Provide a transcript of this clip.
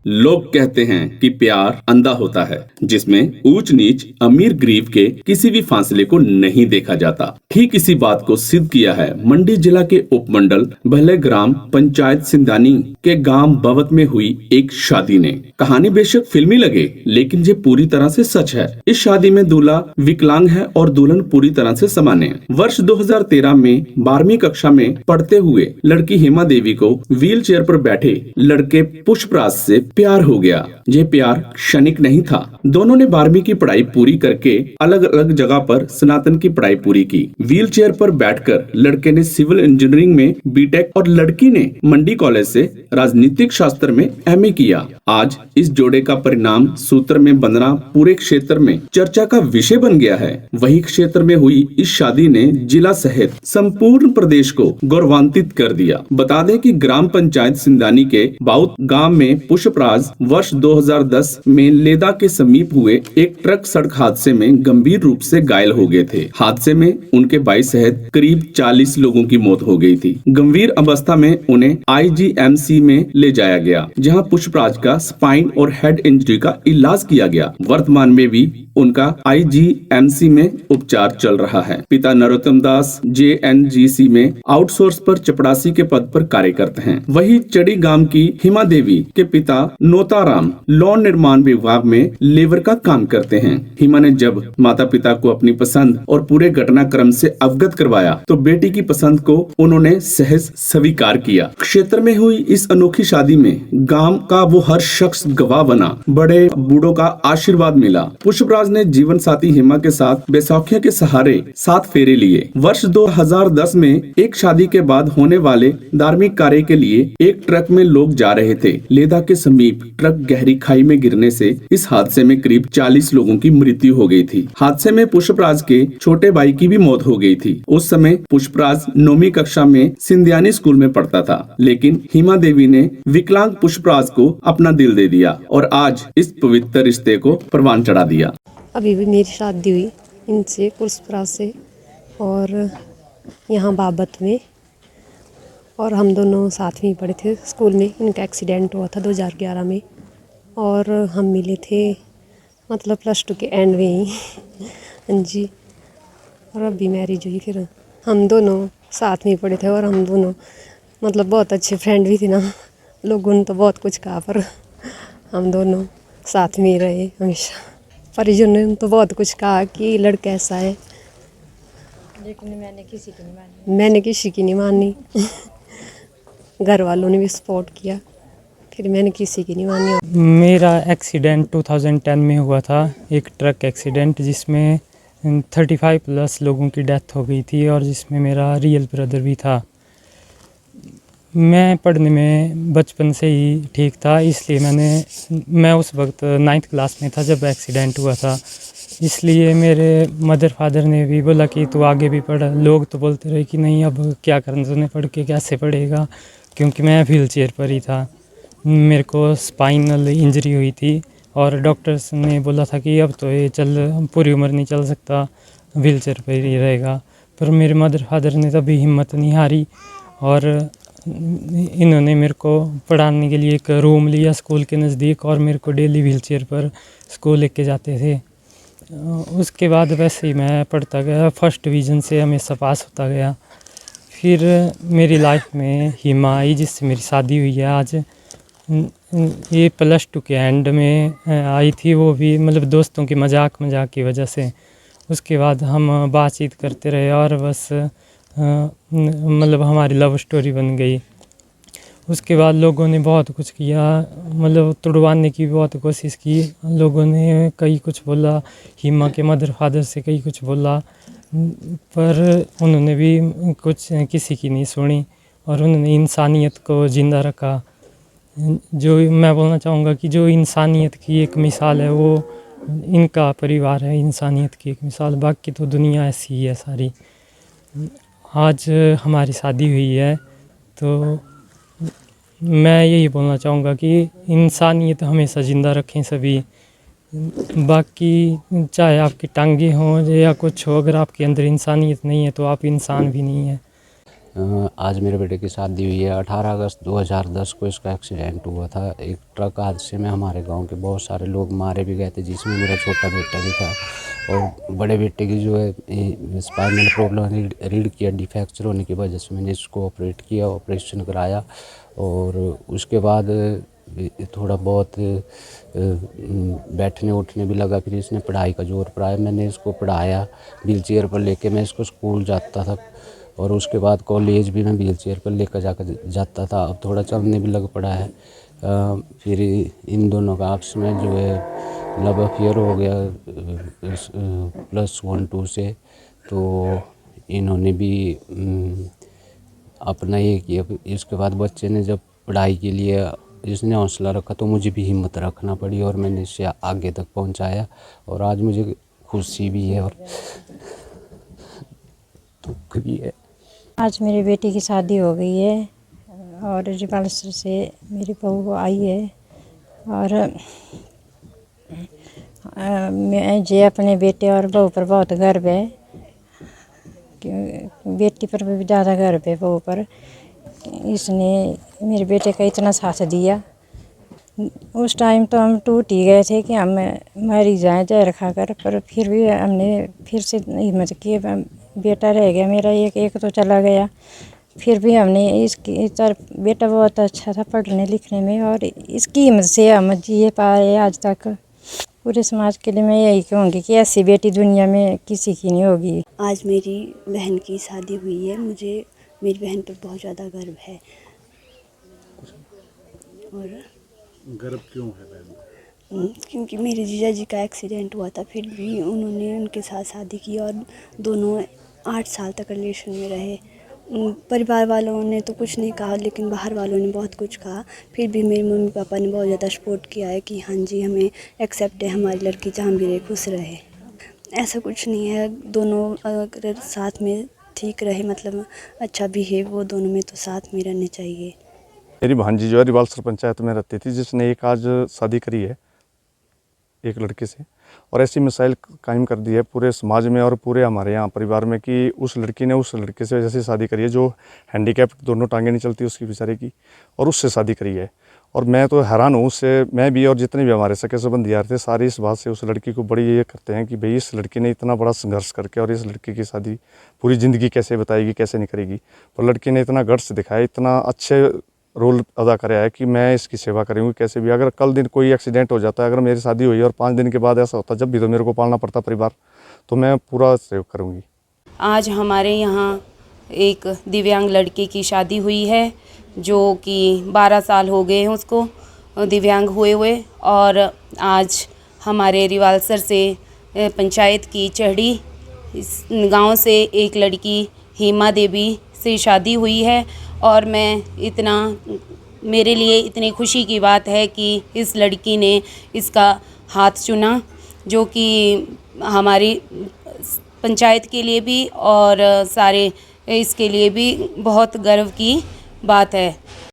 लोग कहते हैं कि प्यार अंधा होता है, जिसमें ऊंच नीच अमीर गरीब के किसी भी फासले को नहीं देखा जाता। ठीक इसी बात को सिद्ध किया है मंडी जिला के उपमंडल भले ग्राम पंचायत सिंधानी के गांव बवत में हुई एक शादी ने। कहानी बेशक फिल्मी लगे, लेकिन ये पूरी तरह से सच है। इस शादी में दूल्हा विकलांग है और दुल्हन पूरी तरह से सामान्य है। वर्ष 2013 में 12वीं कक्षा में पढ़ते हुए लड़की हेमा देवी को व्हील चेयर पर बैठे लड़के पुष्पराज से प्यार हो गया। ये प्यार क्षणिक नहीं था। दोनों ने 12वीं की पढ़ाई पूरी करके अलग अलग जगह पर स्नातन की पढ़ाई पूरी की। व्हील चेयर पर बैठकर लड़के ने सिविल इंजीनियरिंग में बीटेक और लड़की ने मंडी कॉलेज से राजनीतिक शास्त्र में एमए किया। आज इस जोड़े का परिणाम सूत्र में बंधना पूरे क्षेत्र में चर्चा का विषय बन गया है। वही क्षेत्र में हुई इस शादी ने जिला सहित संपूर्ण प्रदेश को गौरवान्वित कर दिया। बता दें कि ग्राम पंचायत सिंधानी के बाउत गांव में पुष्पराज वर्ष 2010 में लेदा के समीप हुए एक ट्रक सड़क हादसे में गंभीर रूप से घायल हो गए थे। हादसे में उनके भाई सहित करीब 40 लोगों की मौत हो गई थी। गंभीर अवस्था में उन्हें आईजीएमसी में ले जाया गया, जहां पुष्पराज का स्पाइन और हेड इंजरी का इलाज किया गया। वर्तमान में भी उनका आईजीएमसी में उपचार चल रहा है। पिता नरोत्तम दास जेएनजीसी में आउटसोर्स पर चपड़ासी के पद पर कार्य करते हैं। वही चड़ी गांव की हिमा देवी के पिता नोताराम लॉन निर्माण विभाग में लेबर का काम करते हैं। हिमा ने जब माता पिता को अपनी पसंद और पूरे घटनाक्रम से अवगत करवाया तो बेटी की पसंद को उन्होंने सहज स्वीकार किया। क्षेत्र में हुई इस अनोखी शादी में गांव का वो हर शख्स गवाह बना। बड़े बूढ़ों का आशीर्वाद मिला। पुष्पराज ने जीवन साथी हिमा के साथ बैसाखियों के सहारे 7 फेरे लिए। वर्ष 2010 में एक शादी के बाद होने वाले धार्मिक कार्य के लिए एक ट्रक में लोग जा रहे थे। लेदा के समीप ट्रक गहरी खाई में गिरने से इस हादसे में करीब 40 लोगों की मृत्यु हो गई थी। हादसे में पुष्पराज के छोटे भाई की भी मौत हो गई थी। उस समय पुष्पराज 9वीं कक्षा में सिंधियानी स्कूल में पढ़ता था, लेकिन हिमा देवी ने विकलांग पुष्पराज को अपना दिल दे दिया और आज इस पवित्र रिश्ते को परवान चढ़ा दिया। अभी भी मेरी शादी हुई इनसे पुष्पराज से और यहाँ बाबत में, और हम दोनों साथ में ही पढ़े थे स्कूल में। इनका एक्सीडेंट हुआ था 2011 में और हम मिले थे मतलब +2 के एंड में ही हाँ जी। और अभी मैरिज हुई। फिर हम दोनों साथ में ही पढ़े थे और हम दोनों मतलब बहुत अच्छे फ्रेंड भी थे ना। लोगों ने तो बहुत कुछ कहा पर हम दोनों साथ में ही रहे हमेशा। परिजनों ने तो बहुत कुछ कहा कि लड़का ऐसा है, लेकिन मैंने किसी की नहीं मानी। घर वालों ने भी सपोर्ट किया, फिर मैंने किसी की नहीं मानी। मेरा एक्सीडेंट 2010 में हुआ था, एक ट्रक एक्सीडेंट जिसमें 35+ लोगों की डेथ हो गई थी और जिसमें मेरा रियल ब्रदर भी था। मैं पढ़ने में बचपन से ही ठीक था, इसलिए मैं उस वक्त 9th क्लास में था जब एक्सीडेंट हुआ था। इसलिए मेरे मदर फादर ने भी बोला कि तू आगे भी पढ़। लोग तो बोलते रहे कि नहीं अब क्या करना तूने, पढ़ के कैसे पढ़ेगा, क्योंकि मैं व्हील चेयर पर ही था। मेरे को स्पाइनल इंजरी हुई थी और डॉक्टर्स ने बोला था कि अब तो ये पूरी उम्र नहीं चल सकता, व्हील चेयर पर ही रहेगा। पर मेरे मदर फादर ने तभी हिम्मत नहीं हारी और इन्होंने मेरे को पढ़ाने के लिए एक रूम लिया स्कूल के नज़दीक और मेरे को डेली व्हील चेयर पर स्कूल लेके जाते थे। उसके बाद वैसे ही मैं पढ़ता गया, फर्स्ट डिवीज़न से हमेशा पास होता गया। फिर मेरी लाइफ में हिमा आई जिससे मेरी शादी हुई है आज। ये +2 के एंड में आई थी, वो भी मतलब दोस्तों की मजाक की वजह से। उसके बाद हम बातचीत करते रहे और बस मतलब हमारी लव स्टोरी बन गई। उसके बाद लोगों ने बहुत कुछ किया, मतलब तुड़वाने की बहुत कोशिश की। लोगों ने कई कुछ बोला, हिमा के मदर फादर से कई कुछ बोला, पर उन्होंने भी कुछ किसी की नहीं सुनी और उन्होंने इंसानियत को ज़िंदा रखा। जो मैं बोलना चाहूँगा कि जो इंसानियत की एक मिसाल है वो इनका परिवार है, इंसानियत की एक मिसाल। बाकी तो दुनिया ऐसी ही है सारी। आज हमारी शादी हुई है तो मैं यही बोलना चाहूँगा कि इंसानियत हमेशा ज़िंदा रखें सभी। बाकी चाहे आपकी टांगे हों या कुछ हो, अगर आपके अंदर इंसानियत नहीं है तो आप इंसान भी नहीं है। आज मेरे बेटे की शादी हुई है। 18 अगस्त 2010 को इसका एक्सीडेंट हुआ था। एक ट्रक हादसे में हमारे गांव के बहुत सारे लोग मारे भी गए थे, जिसमें मेरा छोटा बेटा भी था। और बड़े बेटे की जो है स्पाइनल प्रॉब्लम, रीढ़ की हड्डी फ्रैक्चर होने की वजह से मैंने इसको ऑपरेट किया, ऑपरेशन कराया। और उसके बाद थोड़ा बहुत बैठने उठने भी लगा। फिर इसने पढ़ाई का जोर पढ़ाया, मैंने इसको पढ़ाया व्हील चेयर पर लेके। मैं इसको स्कूल जाता था और उसके बाद कॉलेज भी मैं व्हील चेयर पर लेकर जाता था। अब थोड़ा चलने भी लग पड़ा है। फिर इन दोनों का आपस में जो है लव अफेयर हो गया +1-2 से। तो इन्होंने भी अपना ये किया। इसके बाद बच्चे ने जब पढ़ाई के लिए इसने हौसला रखा तो मुझे भी हिम्मत रखना पड़ी और मैंने इसे आगे तक पहुंचाया। और आज मुझे खुशी भी है और दुख भी है। आज मेरे बेटे की शादी हो गई है और रिवाल्सर से मेरी बहू आई है। और मुझे अपने बेटे और बहू पर बहुत गर्व है। बेटी पर भी ज़्यादा गर्व है, बहू पर। इसने मेरे बेटे का इतना साथ दिया। उस टाइम तो हम टूट ही गए थे कि हम मर ही जाएँ जहर खाकर, पर फिर भी हमने फिर से हिम्मत की। बेटा रह गया मेरा, एक तो चला गया। फिर भी हमने इसकी तरफ, बेटा बहुत अच्छा था पढ़ने लिखने में और इसकी हिम्मत से हम जी पाए आज तक। पूरे समाज के लिए मैं यही कहूँगी कि ऐसी बेटी दुनिया में किसी की नहीं होगी। आज मेरी बहन की शादी हुई है। मुझे मेरी बहन पर बहुत ज़्यादा गर्व है। और गर्व क्यों है बहन? क्योंकि मेरे जीजा जी का एक्सीडेंट हुआ था, फिर भी उन्होंने उनके साथ शादी की और दोनों 8 साल तक रिलेशन में रहे। परिवार वालों ने तो कुछ नहीं कहा, लेकिन बाहर वालों ने बहुत कुछ कहा। फिर भी मेरे मम्मी पापा ने बहुत ज़्यादा सपोर्ट किया है कि हाँ जी, हमें एक्सेप्ट है, हमारी लड़की जहाँ भी रहे खुश रहे। ऐसा कुछ नहीं है, दोनों अगर साथ में ठीक रहे, मतलब अच्छा बिहेव, वो दोनों में तो साथ में रहने चाहिए। मेरी भांजी जो है रिवाल्सर पंचायत में रहती थी, जिसने एक आज शादी करी है एक लड़के से। और ऐसी मिसाइल कायम कर दी है पूरे समाज में और पूरे हमारे यहाँ परिवार में कि उस लड़की ने उस लड़के से जैसे शादी करी है जो हैंडीकैप्ड, दोनों टांगें नहीं चलती उसकी बेचारे की, और उससे शादी करी है। और मैं तो हैरान हूँ उससे, मैं भी और जितने भी हमारे सके संबंधी यार थे सारे इस बात से उस लड़की को बड़ी ये करते हैं कि भाई इस लड़की ने इतना बड़ा संघर्ष करके और इस लड़की की शादी पूरी ज़िंदगी कैसे बताएगी, कैसे नहीं करेगी। पर लड़की ने इतना गट्स दिखाया, इतना अच्छे रोल अदा कराया है कि मैं इसकी सेवा करूँगी कैसे भी। अगर कल दिन कोई एक्सीडेंट हो जाता है, अगर मेरी शादी हुई और 5 दिन के बाद ऐसा होता, जब भी तो मेरे को पालना पड़ता परिवार, तो मैं पूरा सहयोग करूँगी। आज हमारे यहाँ एक दिव्यांग लड़की की शादी हुई है, जो कि 12 साल हो गए हैं उसको दिव्यांग हुए। और आज हमारे रिवाल्सर से पंचायत की चढ़ी इस गांव से एक लड़की हेमा देवी से शादी हुई है। और मेरे लिए इतनी खुशी की बात है कि इस लड़की ने इसका हाथ चुना, जो कि हमारी पंचायत के लिए भी और सारे इसके लिए भी बहुत गर्व की बात है।